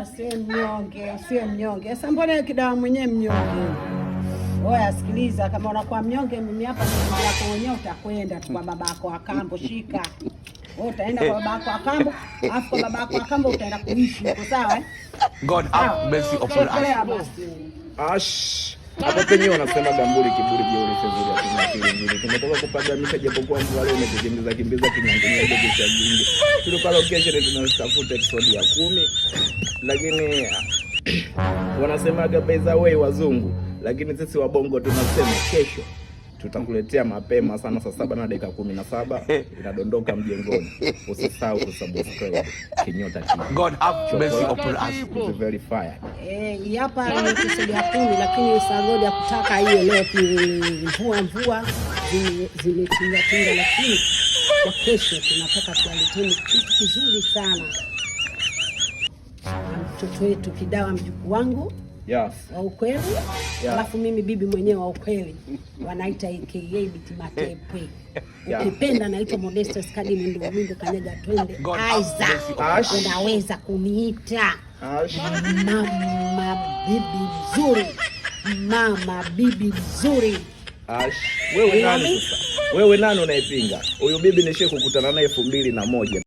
Usiwe mnyonge. Sasa mbona kidawa mwenyewe mnyonge? Oya sikiliza, kama unakuwa mnyonge mimi hapa ni yako mwenyewe utakwenda tu kwa babako wa kambo, shika. Wewe utaenda kwa babako wa kambo, afu kwa babako wa kambo utaenda kuishi huko, sawa eh? God have mercy upon us. Hapo penyewe wanasema gamburi kiburi jeuri fezuri ya akili. Tumetoka kupagamisha japokuwa mvua leo imetukimbiza kinyang'anya ile kisha jingi. Tulikuwa location tunatafuta episode ya 10. Lakini wanasemaga by the way wazungu, lakini sisi wabongo tunasema kesho tutakuletea mapema sana saa 7:17 inadondoka mjengoni. Usisahau kusubscribe Kinyota TV. God have mercy upon us. It's very fire. Hapa ni episode ya 10, lakini sagodi ya kutaka hiyo leo mvua zimetinga, lakini kwa kesho tunataka tualeteni kitu kizuri sana. Mtoto wetu Kidawa, mjukuu wangu. Yes. Wa ukweli. Yeah. Alafu mimi bibi mwenyewe wa ukweli. Wanaita AKA Biti Matepe. Ukipenda naitwa Modestus Kadimi Ndugu Kanyaga twende. Aiza. Unaweza kuniita mama bibi nzuri. Mama bibi nzuri. Wewe nani sasa? Wewe nani unaipinga? Huyu bibi nishe kukutana naye 2001.